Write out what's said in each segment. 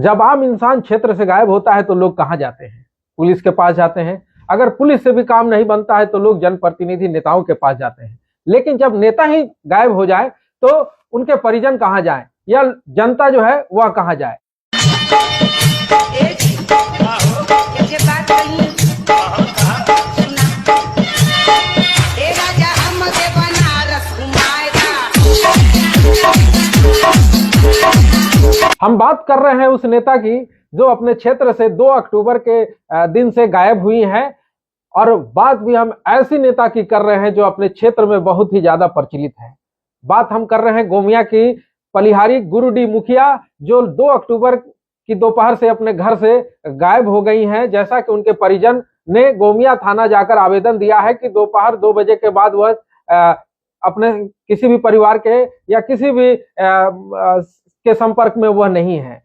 जब आम इंसान क्षेत्र से गायब होता है तो लोग कहाँ जाते हैं? पुलिस के पास जाते हैं। अगर पुलिस से भी काम नहीं बनता है तो लोग जनप्रतिनिधि नेताओं के पास जाते हैं। लेकिन जब नेता ही गायब हो जाए तो उनके परिजन कहाँ जाएं या जनता जो है वह कहाँ जाए? हम बात कर रहे हैं उस नेता की जो अपने क्षेत्र से 2 अक्टूबर के दिन से गायब हुई हैं, और बात भी हम ऐसी नेता की कर रहे हैं जो अपने क्षेत्र में बहुत ही ज्यादा प्रचलित है। बात हम कर रहे हैं गोमिया की पलिहारी गुरुडी मुखिया, जो 2 अक्टूबर की दोपहर से अपने घर से गायब हो गई हैं। जैसा कि उनके परिजन ने गोमिया थाना जाकर आवेदन दिया है कि दोपहर 2 बजे के बाद वह अपने किसी भी परिवार के या किसी भी के संपर्क में वह नहीं है।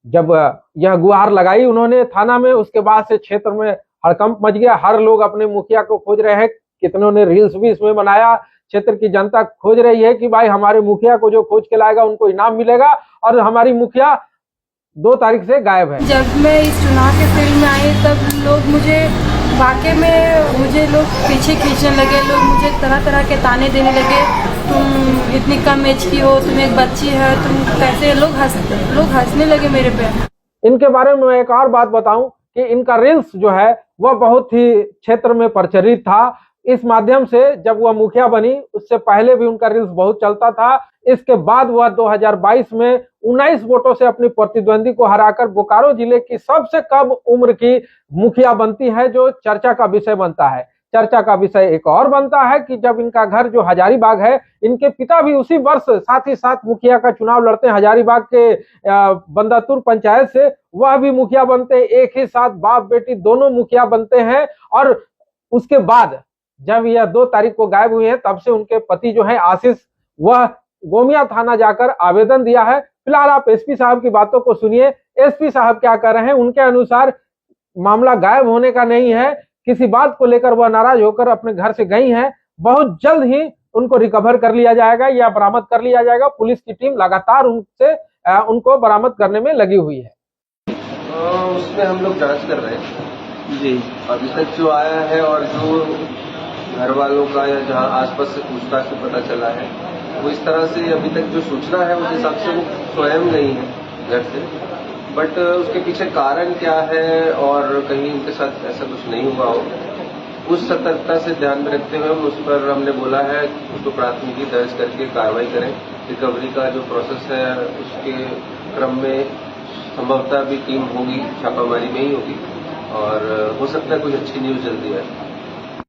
जब यह गुहार लगाई उन्होंने थाना में, उसके बाद से क्षेत्र में हड़कंप मच गया। हर लोग अपने मुखिया को खोज रहे हैं, कितनों ने रील्स भी इसमें बनाया। क्षेत्र की जनता खोज रही है कि भाई हमारे मुखिया को जो खोज के लाएगा उनको इनाम मिलेगा, और हमारी मुखिया 2 तारीख से गायब है। जब मैं इस चुनाव के फील्ड में आई तब लोग मुझे लोग पीछे खींचने लगे। लोग मुझे तरह तरह के ताने देने लगे, तुम इतनी कम एज की हो, तुम एक बच्ची है, तुम कैसे। लोग हंसने लगे मेरे पे। इनके बारे में मैं एक और बात बताऊं कि इनका रील्स जो है वह बहुत ही क्षेत्र में प्रचलित था। इस माध्यम से जब वह मुखिया बनी, उससे पहले भी उनका रील्स बहुत चलता था। इसके बाद वह 2022 में 19 वोटों से अपनी प्रतिद्वंदी को हराकर बोकारो जिले की सबसे कम उम्र की मुखिया बनती है, जो चर्चा का विषय बनता है। चर्चा का विषय एक और बनता है कि जब इनका घर जो हजारीबाग है, इनके पिता भी उसी वर्ष साथ ही साथ मुखिया का चुनाव लड़ते हैं हजारीबाग के बंदातुर पंचायत से, वह भी मुखिया बनते हैं। एक ही साथ बाप बेटी दोनों मुखिया बनते हैं। और उसके बाद जब यह 2 तारीख को गायब हुई है, तब से उनके पति जो है आशीष, वह गोमिया थाना जाकर आवेदन दिया है। फिलहाल आप एसपी साहब की बातों को सुनिए। एसपी साहब क्या कर रहे हैं। उनके अनुसार मामला गायब होने का नहीं है, किसी बात को लेकर वह नाराज होकर अपने घर से गई हैं। बहुत जल्द ही उनको रिकवर कर लिया जाएगा या बरामद कर लिया जाएगा। पुलिस की टीम लगातार उनको बरामद करने में लगी हुई है। उसमें हम लोग जांच कर रहे हैं जी। अभी तक जो आया है और जो घर वालों का या जहां आसपास से पूछताछ से पता चला है, वो इस तरह से अभी तक जो सूचना है उस हिसाब से वो स्वयं नहीं है घर से। बट उसके पीछे कारण क्या है और कहीं उनके साथ ऐसा कुछ नहीं हुआ हो, उस सतर्कता से ध्यान में रखते हुए उस पर हमने बोला है उसको प्राथमिकी दर्ज करके कार्रवाई करें। रिकवरी का जो प्रोसेस है उसके क्रम में संभवतः भी टीम होगी, छापामारी में ही होगी, और हो सकता है कुछ अच्छी न्यूज जल्दी आए।